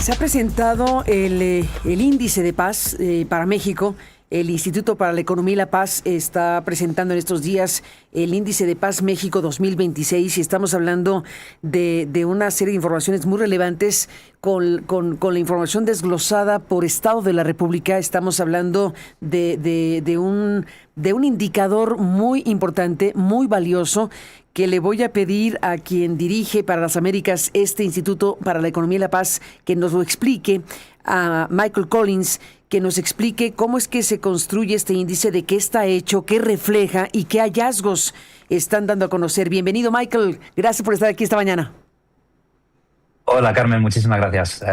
Se ha presentado el índice de paz para México. El Instituto para la Economía y la Paz está presentando en estos días el Índice de Paz México 2026 y estamos hablando de una serie de informaciones muy relevantes con la información desglosada por Estado de la República. Estamos hablando de un indicador muy importante, muy valioso, que le voy a pedir a quien dirige para las Américas este Instituto para la Economía y la Paz que nos lo explique, a Michael Collins, que nos explique cómo es que se construye este índice, de qué está hecho, qué refleja y qué hallazgos están dando a conocer. Bienvenido, Michael. Gracias por estar aquí esta mañana. Hola, Carmen. Muchísimas gracias.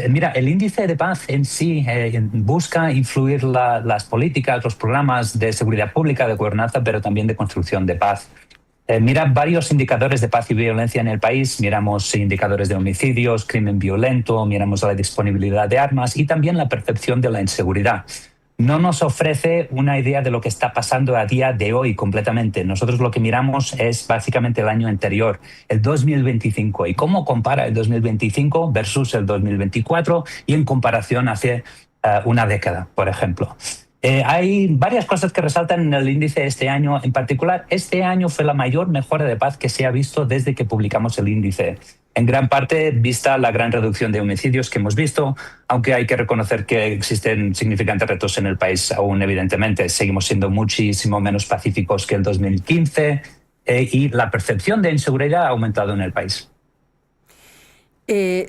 Mira, el índice de paz en sí busca influir las políticas, los programas de seguridad pública, de gobernanza, pero también de construcción de paz. Mira varios indicadores de paz y violencia en el país. Miramos indicadores de homicidios, crimen violento, miramos la disponibilidad de armas y también la percepción de la inseguridad. No nos ofrece una idea de lo que está pasando a día de hoy completamente. Nosotros lo que miramos es básicamente el año anterior, el 2025, y cómo compara el 2025 versus el 2024 y en comparación hace una década, por ejemplo. Hay varias cosas que resaltan en el índice este año. En particular, este año fue la mayor mejora de paz que se ha visto desde que publicamos el índice. En gran parte, vista la gran reducción de homicidios que hemos visto, aunque hay que reconocer que existen significantes retos en el país aún, evidentemente. Seguimos siendo muchísimo menos pacíficos que el 2015 y la percepción de inseguridad ha aumentado en el país.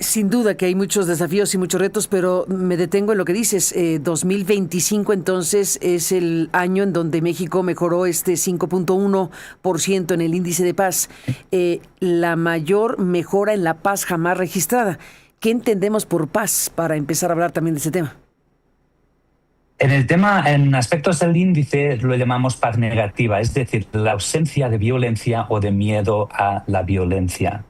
Sin duda que hay muchos desafíos y muchos retos, pero me detengo en lo que dices. 2025 entonces es el año en donde México mejoró este 5.1% en el índice de paz. La mayor mejora en la paz jamás registrada. ¿Qué entendemos por paz para empezar a hablar también de ese tema? En aspectos del índice lo llamamos paz negativa, es decir, la ausencia de violencia o de miedo a la violencia.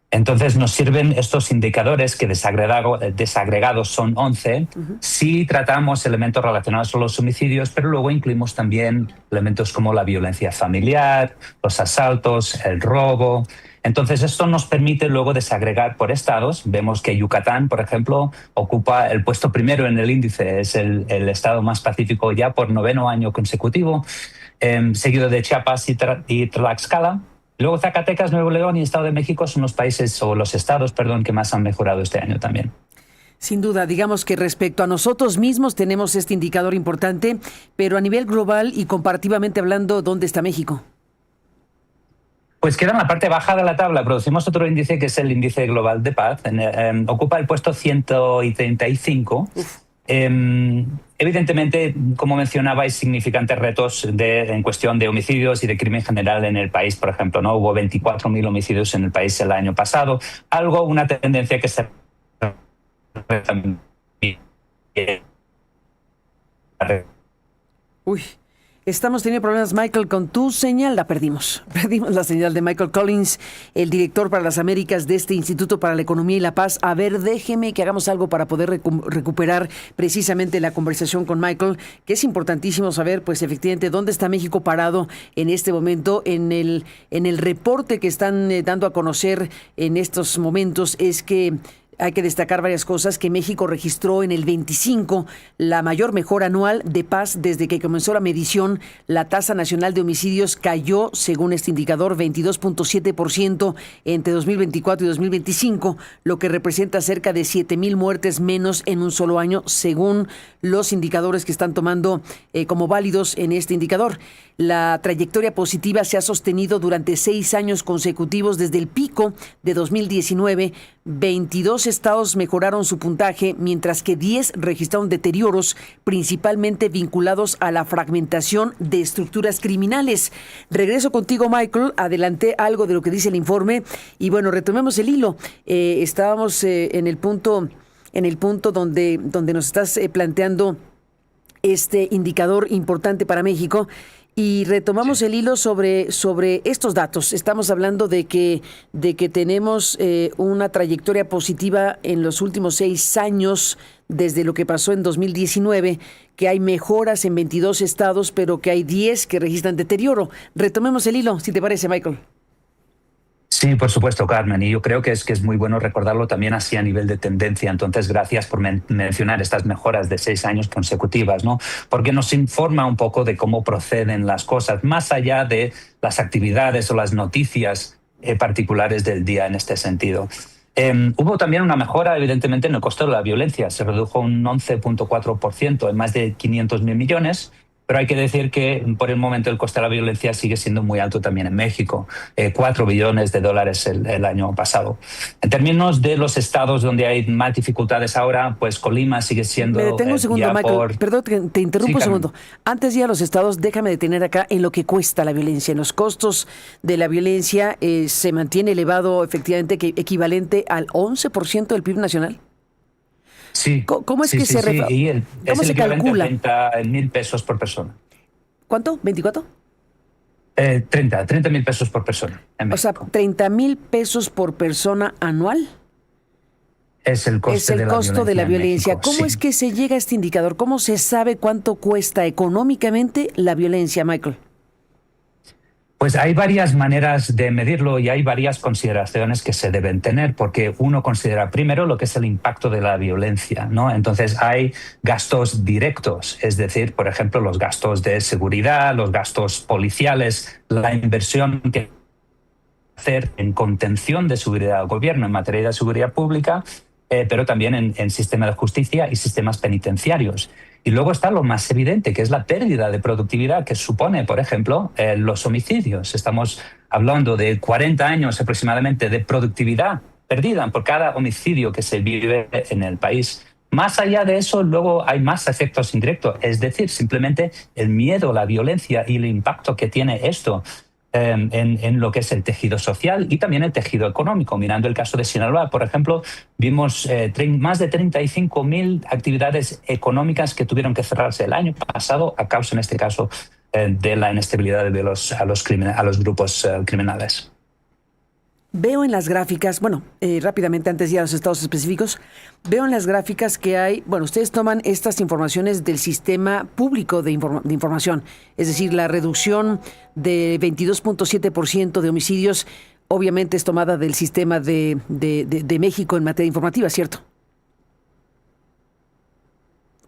Entonces nos sirven estos indicadores que desagregados son 11, si tratamos elementos relacionados con los homicidios, pero luego incluimos también elementos como la violencia familiar, los asaltos, el robo. Entonces esto nos permite luego desagregar por estados. Vemos que Yucatán, por ejemplo, ocupa el puesto primero en el índice, es el estado más pacífico ya por 9º año consecutivo, seguido de Chiapas y Tlaxcala. Luego Zacatecas, Nuevo León y Estado de México son los estados que más han mejorado este año también. Sin duda, digamos que respecto a nosotros mismos tenemos este indicador importante, pero a nivel global y comparativamente hablando, ¿dónde está México? Pues queda en la parte baja de la tabla. Producimos otro índice que es el índice global de paz. Ocupa el puesto 135. Evidentemente, como mencionaba, hay significantes retos en cuestión de homicidios y de crimen general en el país. Por ejemplo, ¿no? Hubo 24.000 homicidios en el país el año pasado. Una tendencia que se... Estamos teniendo problemas, Michael, con tu señal. La perdimos. Perdimos la señal de Michael Collins, el director para las Américas de este Instituto para la Economía y la Paz. A ver, déjeme que hagamos algo para poder recuperar precisamente la conversación con Michael, que es importantísimo saber, pues efectivamente, dónde está México parado en este momento. En el reporte que están dando a conocer en estos momentos es que hay que destacar varias cosas, que México registró en el 25 la mayor mejora anual de paz desde que comenzó la medición. La tasa nacional de homicidios cayó, según este indicador, 22.7% entre 2024 y 2025, lo que representa cerca de 7,000 muertes menos en un solo año, según los indicadores que están tomando como válidos en este indicador. La trayectoria positiva se ha sostenido durante 6 años consecutivos desde el pico de 2019. 22 estados mejoraron su puntaje, mientras que 10 registraron deterioros, principalmente vinculados a la fragmentación de estructuras criminales. Regreso contigo, Michael. Adelanté algo de lo que dice el informe y bueno, retomemos el hilo. Estábamos en el punto donde nos estás planteando este indicador importante para México. Y retomamos el hilo sobre estos datos. Estamos hablando de que tenemos una trayectoria positiva en los últimos 6 años desde lo que pasó en 2019, que hay mejoras en 22 estados, pero que hay 10 que registran deterioro. Retomemos el hilo, si te parece, Michael. Sí, por supuesto, Carmen, y yo creo que es muy bueno recordarlo también así a nivel de tendencia. Entonces, gracias por mencionar estas mejoras de 6 años consecutivas, ¿no? Porque nos informa un poco de cómo proceden las cosas, más allá de las actividades o las noticias particulares del día en este sentido. Hubo también una mejora, evidentemente, en el costo de la violencia. Se redujo un 11,4% en más de 500.000 millones. Pero hay que decir que por el momento el coste de la violencia sigue siendo muy alto también en México, 4 billones de dólares el año pasado. En términos de los estados donde hay más dificultades ahora, pues Colima sigue siendo... Me detengo un segundo, Michael. Perdón, te interrumpo un segundo. Antes de ir a los estados, déjame detener acá en lo que cuesta la violencia. En los costos de la violencia se mantiene elevado, efectivamente, equivalente al 11% del PIB nacional. Sí. ¿Cómo es que se calcula? 30.000 pesos por persona. ¿Cuánto? ¿24? 30.000 pesos por persona. O sea, 30.000 pesos por persona anual. Es el costo de la violencia. México, ¿Cómo es que se llega a este indicador? ¿Cómo se sabe cuánto cuesta económicamente la violencia, Michael? Pues hay varias maneras de medirlo y hay varias consideraciones que se deben tener, porque uno considera primero lo que es el impacto de la violencia, ¿no? Entonces hay gastos directos, es decir, por ejemplo, los gastos de seguridad, los gastos policiales, la inversión que hacer en contención de seguridad del gobierno en materia de seguridad pública, pero también en sistema de justicia y sistemas penitenciarios. Y luego está lo más evidente, que es la pérdida de productividad que supone, por ejemplo, los homicidios. Estamos hablando de 40 años aproximadamente de productividad perdida por cada homicidio que se vive en el país. Más allá de eso, luego hay más efectos indirectos, es decir, simplemente el miedo, la violencia y el impacto que tiene esto en lo que es el tejido social y también el tejido económico. Mirando el caso de Sinaloa, por ejemplo, vimos más de 35.000 actividades económicas que tuvieron que cerrarse el año pasado a causa, en este caso, de la inestabilidad de a los grupos criminales. Veo en las gráficas, rápidamente antes de ir a los estados específicos, veo en las gráficas que hay, ustedes toman estas informaciones del sistema público de información, es decir, la reducción de 22.7% de homicidios, obviamente es tomada del sistema de México en materia informativa, ¿cierto?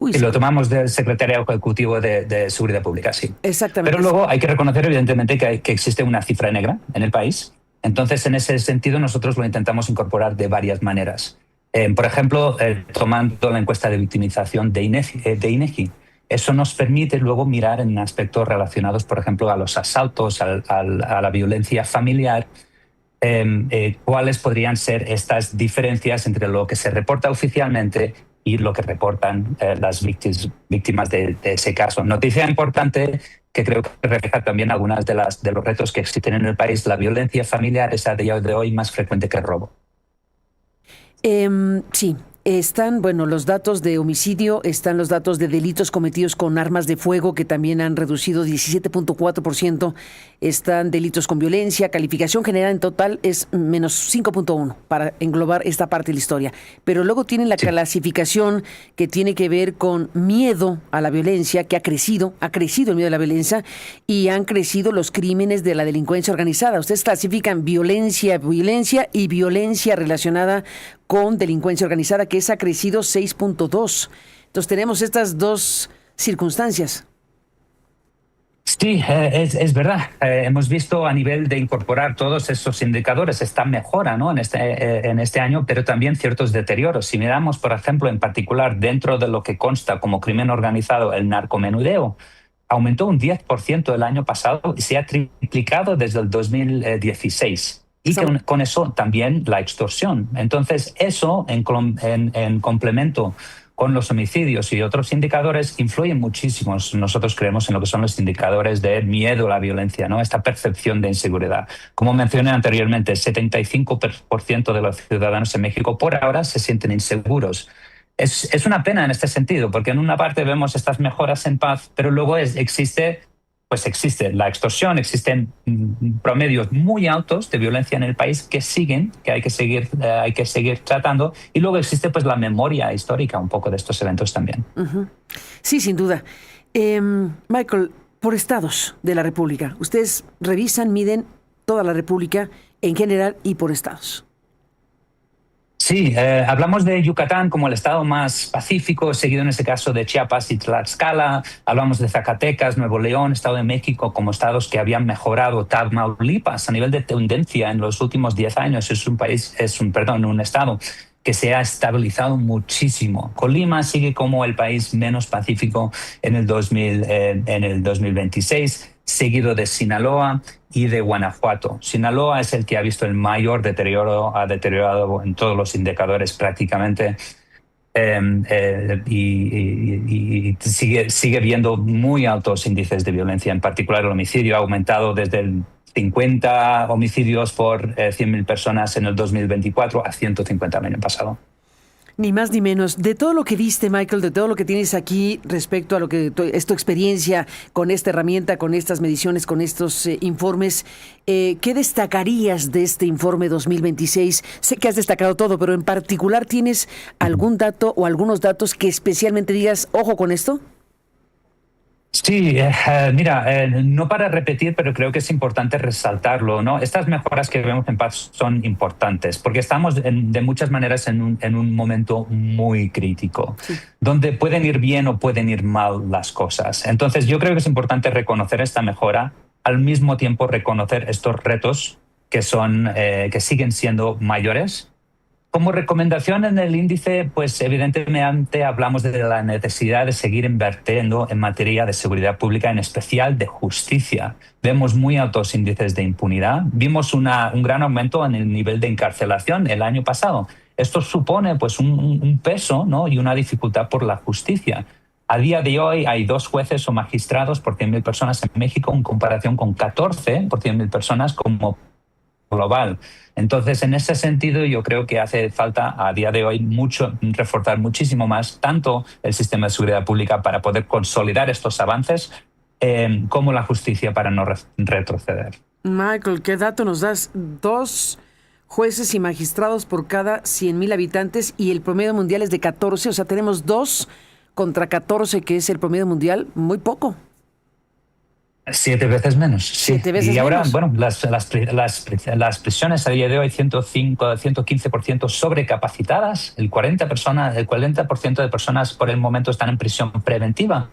Y lo tomamos del Secretariado Ejecutivo de Seguridad Pública, sí. Exactamente. Pero luego hay que reconocer, evidentemente, que existe una cifra negra en el país. Entonces, en ese sentido, nosotros lo intentamos incorporar de varias maneras. Por ejemplo, tomando la encuesta de victimización de INEGI. Eso nos permite luego mirar en aspectos relacionados, por ejemplo, a los asaltos, a la violencia familiar, cuáles podrían ser estas diferencias entre lo que se reporta oficialmente y lo que reportan las víctimas de ese caso. Noticia importante que creo que refleja también algunas de los retos que existen en el país. La violencia familiar es a día de hoy más frecuente que el robo. Sí. Están, los datos de homicidio, están los datos de delitos cometidos con armas de fuego que también han reducido 17.4%, están delitos con violencia, calificación general en total es menos 5.1 para englobar esta parte de la historia. Pero luego tienen la clasificación que tiene que ver con miedo a la violencia, que ha crecido el miedo a la violencia y han crecido los crímenes de la delincuencia organizada. Ustedes clasifican violencia y violencia relacionada con delincuencia organizada, que esa ha crecido 6.2. Entonces tenemos estas dos circunstancias. Sí, es verdad. Hemos visto a nivel de incorporar todos esos indicadores esta mejora, ¿no? en este año, pero también ciertos deterioros. Si miramos, por ejemplo, en particular dentro de lo que consta como crimen organizado, el narcomenudeo, aumentó un 10% el año pasado y se ha triplicado desde el 2016. Y con eso también la extorsión. Entonces, eso en complemento con los homicidios y otros indicadores influye muchísimo. Nosotros creemos en lo que son los indicadores de miedo a la violencia, ¿no? Esta percepción de inseguridad. Como mencioné anteriormente, el 75% de los ciudadanos en México por ahora se sienten inseguros. Es una pena en este sentido, porque en una parte vemos estas mejoras en paz, pero luego existe la extorsión, existen promedios muy altos de violencia en el país que hay que seguir tratando, y luego existe la memoria histórica un poco de estos eventos también. Uh-huh. Sí, sin duda. Michael, por estados de la República, ustedes revisan, miden toda la República en general y por estados. Sí, hablamos de Yucatán como el estado más pacífico, seguido en ese caso de Chiapas y Tlaxcala. Hablamos de Zacatecas, Nuevo León, Estado de México como estados que habían mejorado. Tamaulipas, a nivel de tendencia en los últimos 10 años, es un estado que se ha estabilizado muchísimo. Colima sigue como el país menos pacífico en el 2026, seguido de Sinaloa y de Guanajuato. Sinaloa es el que ha visto el mayor deterioro, ha deteriorado en todos los indicadores prácticamente, y sigue viendo muy altos índices de violencia, en particular el homicidio ha aumentado desde el 50 homicidios por 100.000 personas en el 2024 a 150 el año pasado. Ni más ni menos. De todo lo que viste, Michael, de todo lo que tienes aquí respecto a lo que es tu experiencia con esta herramienta, con estas mediciones, con estos informes, ¿qué destacarías de este informe 2026? Sé que has destacado todo, pero en particular, ¿tienes algún dato o algunos datos que especialmente digas, ojo con esto? Sí, mira, no para repetir, pero creo que es importante resaltarlo, ¿no? Estas mejoras que vemos en paz son importantes porque estamos de muchas maneras en un momento muy crítico, sí, donde pueden ir bien o pueden ir mal las cosas. Entonces, yo creo que es importante reconocer esta mejora, al mismo tiempo reconocer estos retos que siguen siendo mayores. Como recomendación en el índice, pues evidentemente hablamos de la necesidad de seguir invirtiendo en materia de seguridad pública, en especial de justicia. Vemos muy altos índices de impunidad. Vimos un gran aumento en el nivel de encarcelación el año pasado. Esto supone pues un peso, ¿no?, y una dificultad por la justicia. A día de hoy hay 2 jueces o magistrados por 100.000 personas en México, en comparación con 14 por 100.000 personas como global. Entonces, en ese sentido, yo creo que hace falta a día de hoy reforzar muchísimo más tanto el sistema de seguridad pública para poder consolidar estos avances, como la justicia para no retroceder. Michael, ¿qué dato nos das? 2 jueces y magistrados por cada 100.000 habitantes y el promedio mundial es de 14, o sea, tenemos 2 contra 14, que es el promedio mundial, muy poco. 7 veces menos. 7 veces y ahora, menos. Bueno, las prisiones a día de hoy 115% sobrecapacitadas. El 40% de personas por el momento están en prisión preventiva.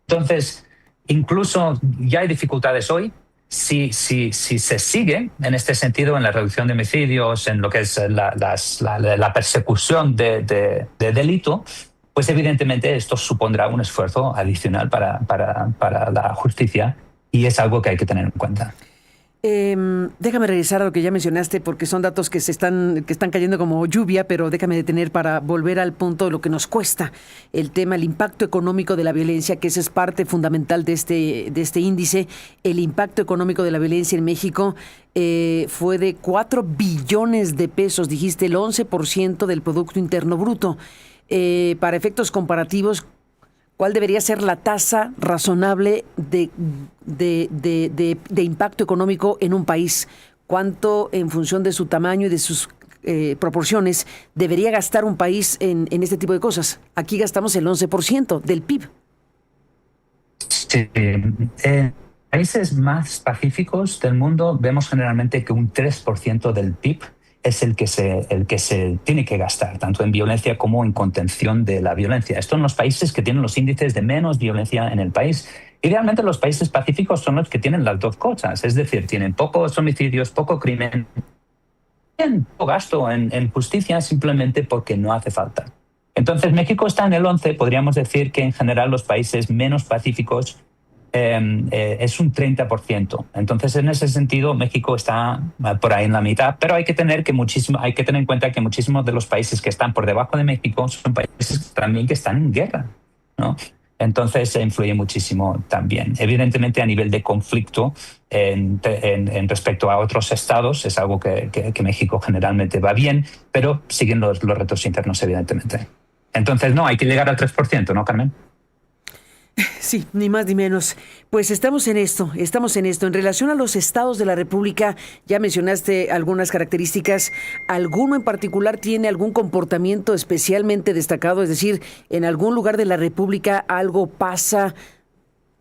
Entonces, incluso ya hay dificultades hoy. Si se sigue en este sentido, en la reducción de homicidios, en lo que es la persecución de delito, pues evidentemente esto supondrá un esfuerzo adicional para la justicia y es algo que hay que tener en cuenta. Déjame regresar a lo que ya mencionaste porque son datos que están cayendo como lluvia, pero déjame detener para volver al punto de lo que nos cuesta el tema, el impacto económico de la violencia, que esa es parte fundamental de este índice. El impacto económico de la violencia en México fue de 4 billones de pesos, dijiste, el 11% del Producto Interno Bruto. Para efectos comparativos, ¿cuál debería ser la tasa razonable de impacto económico en un país? ¿Cuánto, en función de su tamaño y de sus proporciones, debería gastar un país en este tipo de cosas? Aquí gastamos el 11% del PIB. Sí. Países más pacíficos del mundo vemos generalmente que un 3% del PIB es el que se tiene que gastar, tanto en violencia como en contención de la violencia. Esto en los países que tienen los índices de menos violencia en el país. Idealmente los países pacíficos son los que tienen las 2 cosas, es decir, tienen pocos homicidios, poco crimen, tienen poco gasto en justicia simplemente porque no hace falta. Entonces México está en el 11, podríamos decir que en general los países menos pacíficos es un 30%. Entonces, en ese sentido, México está por ahí en la mitad, pero hay que tener en cuenta que muchísimos de los países que están por debajo de México son países también que están en guerra, ¿no? Entonces, influye muchísimo también. Evidentemente, a nivel de conflicto en respecto a otros estados, es algo que México generalmente va bien, pero siguen los retos internos, evidentemente. Entonces, no, hay que llegar al 3%, ¿no, Carmen? Sí, ni más ni menos. Pues estamos en esto. En relación a los estados de la República, ya mencionaste algunas características. ¿Alguno en particular tiene algún comportamiento especialmente destacado? Es decir, ¿en algún lugar de la República algo pasa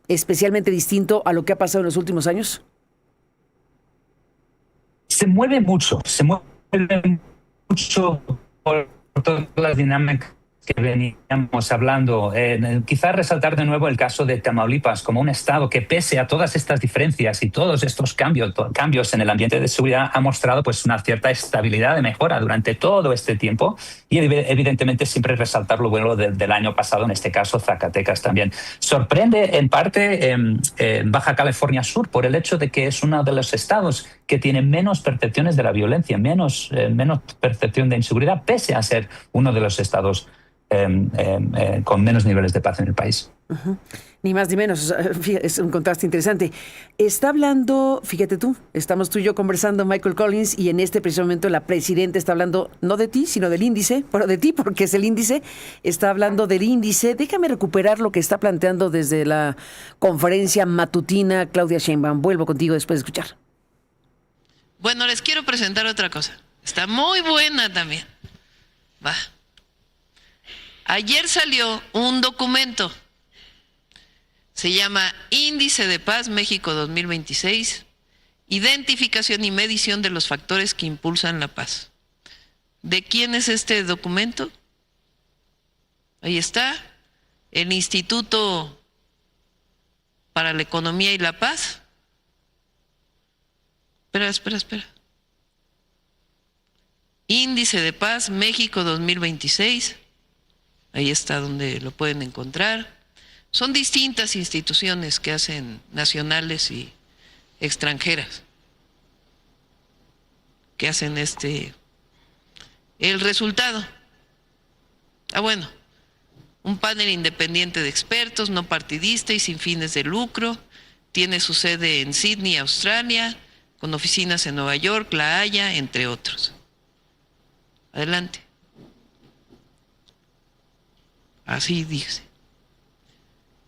especialmente distinto a lo que ha pasado en los últimos años? se mueve mucho por todas las dinámicas que veníamos hablando. Quizás resaltar de nuevo el caso de Tamaulipas como un estado que, pese a todas estas diferencias y todos estos cambios en el ambiente de seguridad, ha mostrado pues una cierta estabilidad de mejora durante todo este tiempo, y evidentemente siempre resaltar lo bueno del año pasado, en este caso Zacatecas también. Sorprende en parte Baja California Sur por el hecho de que es uno de los estados que tiene menos percepciones de la violencia, menos percepción de inseguridad, pese a ser uno de los estados con menos niveles de paz en el país. Uh-huh. Ni más ni menos, es un contraste interesante. Está hablando, fíjate tú, estamos tú y yo conversando, Michael Collins, y en este preciso momento la presidenta está hablando no de ti, sino del índice, bueno, de ti porque es el índice, está hablando del índice. Déjame recuperar lo que está planteando desde la conferencia matutina Claudia Sheinbaum. Vuelvo contigo después de escuchar. Bueno, les quiero presentar otra cosa. Está muy buena también. Va. Ayer salió un documento, se llama Índice de Paz México 2026, identificación y medición de los factores que impulsan la paz. ¿De quién es este documento? Ahí está, el Instituto para la Economía y la Paz. Espera. Índice de Paz México 2026. Ahí está donde lo pueden encontrar. Son distintas instituciones que hacen, nacionales y extranjeras, que hacen el resultado. Bueno, un panel independiente de expertos, no partidista y sin fines de lucro. Tiene su sede en Sydney, Australia, con oficinas en Nueva York, La Haya, entre otros. Adelante. Así dice.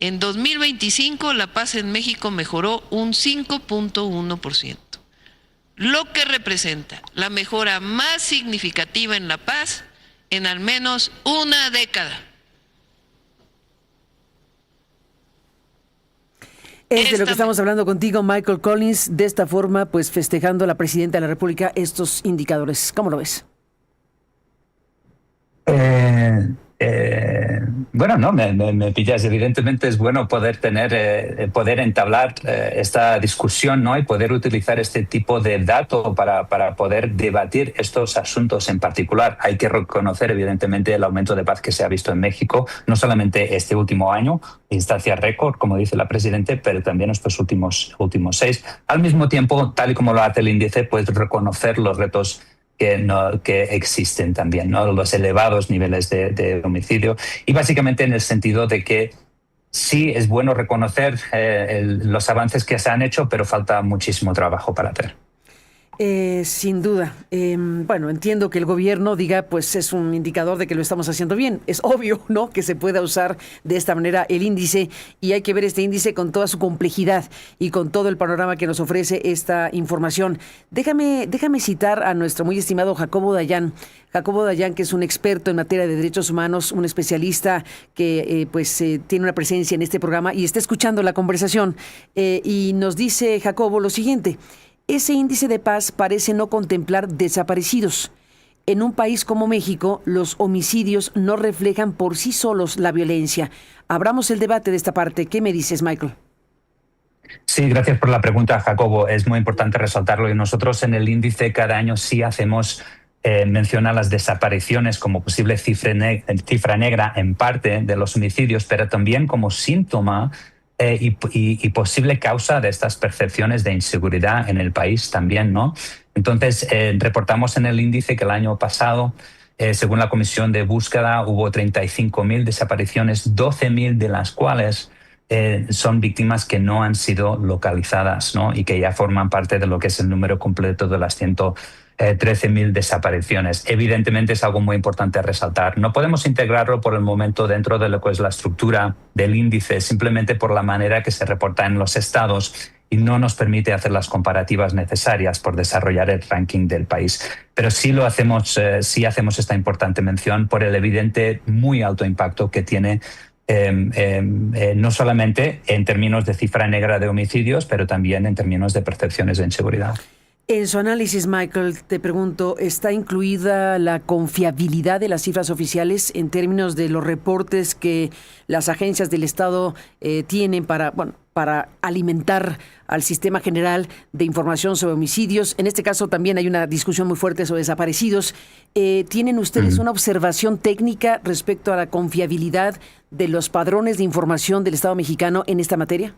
En 2025 la paz en México mejoró un 5.1%, lo que representa la mejora más significativa en la paz en al menos una década. Es de lo que estamos hablando contigo, Michael Collins, de esta forma, pues festejando la presidenta de la República estos indicadores. ¿Cómo lo ves? Bueno, no, me pillas. Evidentemente es bueno poder poder entablar esta discusión, ¿no? Y poder utilizar este tipo de datos para poder debatir estos asuntos en particular. Hay que reconocer, evidentemente, el aumento de paz que se ha visto en México, no solamente este último año, instancia récord, como dice la presidenta, pero también estos últimos 6. Al mismo tiempo, tal y como lo hace el índice, pues reconocer los retos que existen también, ¿no? Los elevados niveles de homicidio, y básicamente en el sentido de que sí es bueno reconocer los avances que se han hecho, pero falta muchísimo trabajo para hacer. Sin duda. Bueno, entiendo que el gobierno diga, pues es un indicador de que lo estamos haciendo bien. Es obvio, ¿no?, que se pueda usar de esta manera el índice, y hay que ver este índice con toda su complejidad y con todo el panorama que nos ofrece esta información. Déjame citar a nuestro muy estimado Jacobo Dayan. Jacobo Dayan, que es un experto en materia de derechos humanos, un especialista que tiene una presencia en este programa y está escuchando la conversación. Y nos dice Jacobo lo siguiente: ese índice de paz parece no contemplar desaparecidos. En un país como México, los homicidios no reflejan por sí solos la violencia. Abramos el debate de esta parte. ¿Qué me dices, Michael? Sí, gracias por la pregunta, Jacobo. Es muy importante resaltarlo. Y nosotros en el índice cada año sí hacemos mención a las desapariciones como posible cifra negra en parte de los homicidios, pero también como síntoma y posible causa de estas percepciones de inseguridad en el país también, ¿no? Entonces, reportamos en el índice que el año pasado, según la Comisión de Búsqueda, hubo 35.000 desapariciones, 12.000 de las cuales son víctimas que no han sido localizadas, ¿no? Y que ya forman parte de lo que es el número completo de las 113.000 desapariciones. Evidentemente es algo muy importante a resaltar. No podemos integrarlo por el momento dentro de lo que es la estructura del índice, simplemente por la manera que se reporta en los estados, y no nos permite hacer las comparativas necesarias por desarrollar el ranking del país. Pero sí lo hacemos, sí hacemos esta importante mención por el evidente muy alto impacto que tiene no solamente en términos de cifra negra de homicidios, pero también en términos de percepciones de inseguridad. En su análisis, Michael, te pregunto, ¿está incluida la confiabilidad de las cifras oficiales en términos de los reportes que las agencias del Estado tienen para alimentar al sistema general de información sobre homicidios? En este caso también hay una discusión muy fuerte sobre desaparecidos. ¿Tienen ustedes una observación técnica respecto a la confiabilidad de los padrones de información del Estado mexicano en esta materia?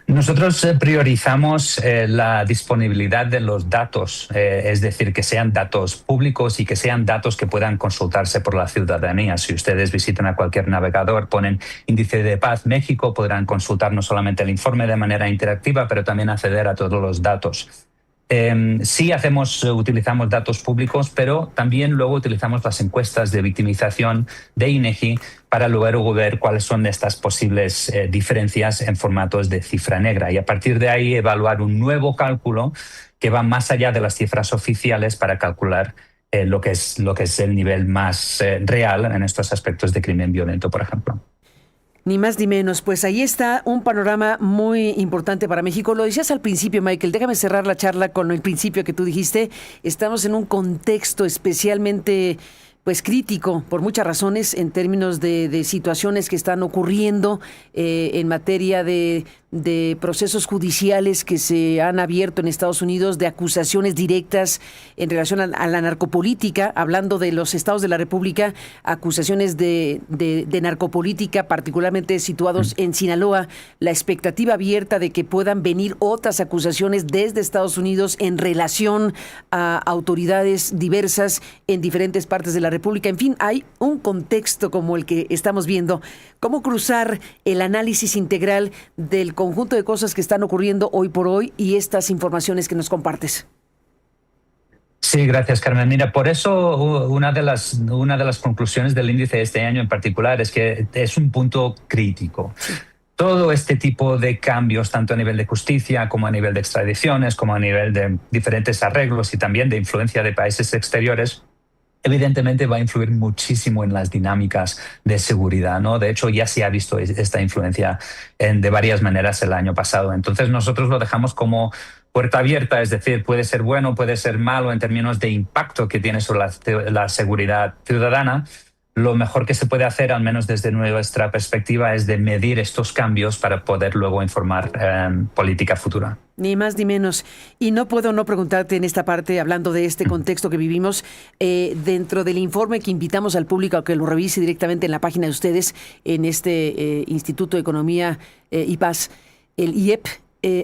Nosotros priorizamos la disponibilidad de los datos, es decir, que sean datos públicos y que sean datos que puedan consultarse por la ciudadanía. Si ustedes visitan a cualquier navegador, ponen Índice de Paz México, podrán consultar no solamente el informe de manera interactiva, pero también acceder a todos los datos. Sí utilizamos datos públicos, pero también luego utilizamos las encuestas de victimización de INEGI para luego ver cuáles son estas posibles diferencias en formatos de cifra negra y a partir de ahí evaluar un nuevo cálculo que va más allá de las cifras oficiales para calcular lo que es el nivel más real en estos aspectos de crimen violento, por ejemplo. Ni más ni menos. Pues ahí está un panorama muy importante para México. Lo decías al principio, Michael. Déjame cerrar la charla con el principio que tú dijiste. Estamos en un contexto especialmente crítico por muchas razones en términos de situaciones que están ocurriendo en materia de procesos judiciales que se han abierto en Estados Unidos, de acusaciones directas en relación a la narcopolítica, hablando de los estados de la República, acusaciones de narcopolítica, particularmente situados en Sinaloa, la expectativa abierta de que puedan venir otras acusaciones desde Estados Unidos en relación a autoridades diversas en diferentes partes de la República. En fin, hay un contexto como el que estamos viendo. ¿Cómo cruzar el análisis integral del conjunto de cosas que están ocurriendo hoy por hoy y estas informaciones que nos compartes? Sí, gracias, Carmen. Mira, por eso una de las conclusiones del índice de este año en particular es que es un punto crítico. Todo este tipo de cambios, tanto a nivel de justicia como a nivel de extradiciones, como a nivel de diferentes arreglos y también de influencia de países exteriores, evidentemente va a influir muchísimo en las dinámicas de seguridad, ¿no? De hecho, ya se ha visto esta influencia de varias maneras el año pasado. Entonces, nosotros lo dejamos como puerta abierta, es decir, puede ser bueno, puede ser malo en términos de impacto que tiene sobre la seguridad ciudadana. Lo mejor que se puede hacer, al menos desde nuestra perspectiva, es de medir estos cambios para poder luego informar política futura. Ni más ni menos. Y no puedo no preguntarte en esta parte, hablando de este contexto que vivimos, dentro del informe que invitamos al público a que lo revise directamente en la página de ustedes, en este Instituto de Economía y Paz, el IEP,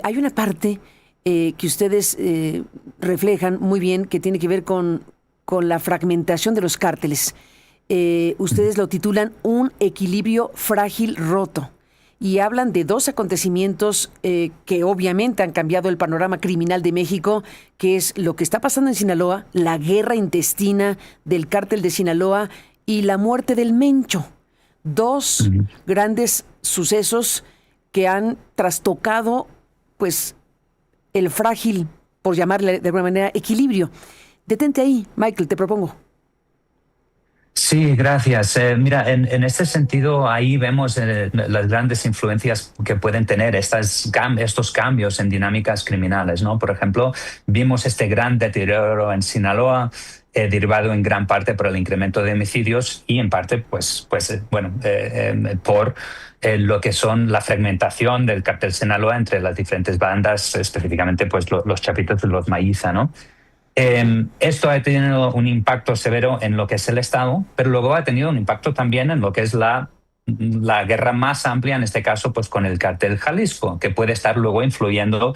hay una parte que ustedes reflejan muy bien que tiene que ver con la fragmentación de los cárteles. Ustedes lo titulan Un equilibrio frágil roto y hablan de dos acontecimientos que obviamente han cambiado el panorama criminal de México, que es lo que está pasando en Sinaloa, la guerra intestina del cártel de Sinaloa y la muerte del Mencho. Dos grandes sucesos que han trastocado el frágil, por llamarle de alguna manera, equilibrio. Detente ahí, Michael, te propongo. Sí, gracias. Mira, en este sentido, ahí vemos las grandes influencias que pueden tener estos cambios en dinámicas criminales, ¿no? Por ejemplo, vimos este gran deterioro en Sinaloa, derivado en gran parte por el incremento de homicidios y en parte, por lo que son la fragmentación del cártel Sinaloa entre las diferentes bandas, específicamente los Chapitos y los Maíza, ¿no? Esto ha tenido un impacto severo en lo que es el Estado, pero luego ha tenido un impacto también en lo que es la guerra más amplia, en este caso con el cártel Jalisco, que puede estar luego influyendo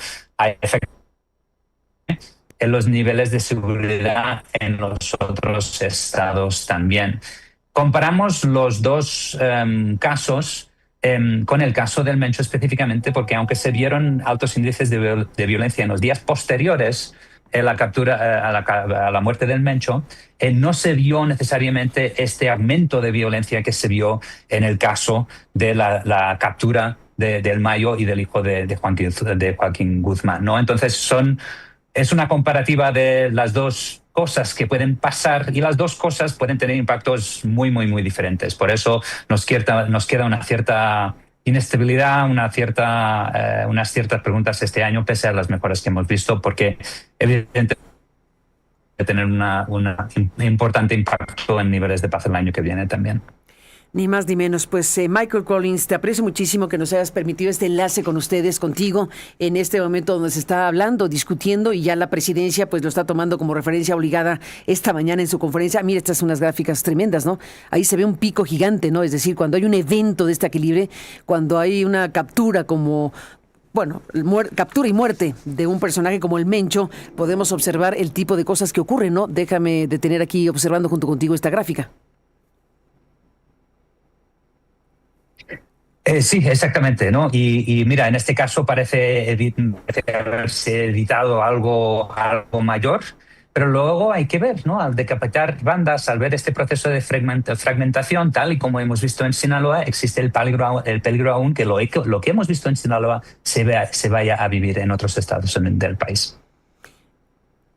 en los niveles de seguridad en los otros estados también. Comparamos los dos casos con el caso del Mencho específicamente, porque aunque se vieron altos índices de violencia en los días posteriores la captura, a la muerte del Mencho, no se vio necesariamente este aumento de violencia que se vio en el caso de la captura del Mayo y del hijo de Joaquín Guzmán, ¿no? Entonces es una comparativa de las dos cosas que pueden pasar y las dos cosas pueden tener impactos muy, muy, muy diferentes. Por eso nos queda una cierta inestabilidad, unas ciertas preguntas este año, pese a las mejoras que hemos visto, porque evidentemente tener un importante impacto en niveles de paz el año que viene también. Ni más ni menos. Pues Michael Collins, te aprecio muchísimo que nos hayas permitido este enlace con ustedes, contigo, en este momento donde se está hablando, discutiendo, y ya la presidencia pues lo está tomando como referencia obligada esta mañana en su conferencia. Mira, estas son unas gráficas tremendas, ¿no? Ahí se ve un pico gigante, ¿no? Es decir, cuando hay un evento de este calibre, cuando hay una captura como... Bueno, captura y muerte de un personaje como el Mencho, podemos observar el tipo de cosas que ocurren, ¿no? Déjame detener aquí observando junto contigo esta gráfica. Sí, exactamente, ¿no? Y mira, en este caso parece haberse editado algo mayor, pero luego hay que ver, ¿no? Al decapitar bandas, al ver este proceso de fragmentación, tal y como hemos visto en Sinaloa, existe el peligro aún que lo que hemos visto en Sinaloa se vaya a vivir en otros estados del país.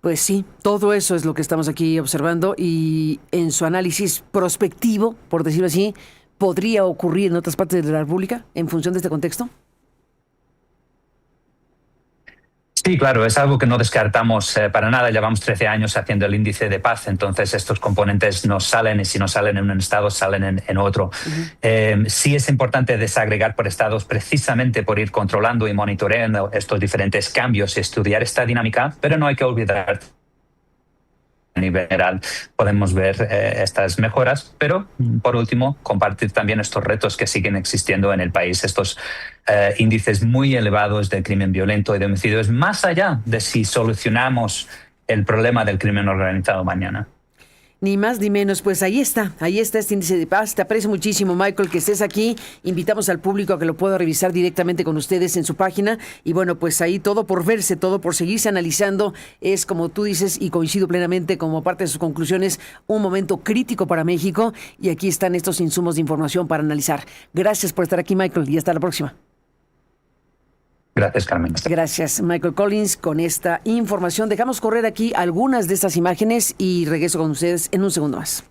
Pues sí, todo eso es lo que estamos aquí observando, y en su análisis prospectivo, por decirlo así, ¿podría ocurrir en otras partes de la República en función de este contexto? Sí, claro, es algo que no descartamos para nada. Llevamos 13 años haciendo el índice de paz, entonces estos componentes nos salen, y si no salen en un estado, salen en otro. Sí es importante desagregar por estados, precisamente por ir controlando y monitoreando estos diferentes cambios y estudiar esta dinámica, pero no hay que olvidar a nivel general podemos ver estas mejoras, pero por último compartir también estos retos que siguen existiendo en el país, estos índices muy elevados de crimen violento y de homicidios, más allá de si solucionamos el problema del crimen organizado mañana. Ni más ni menos. Pues ahí está este índice de paz. Te aprecio muchísimo, Michael, que estés aquí. Invitamos al público a que lo pueda revisar directamente con ustedes en su página. Y bueno, pues ahí todo por verse, todo por seguirse analizando. Es, como tú dices, y coincido plenamente como parte de sus conclusiones, un momento crítico para México. Y aquí están estos insumos de información para analizar. Gracias por estar aquí, Michael, y hasta la próxima. Gracias, Carmen. Gracias, Michael Collins, con esta información. Dejamos correr aquí algunas de estas imágenes y regreso con ustedes en un segundo más.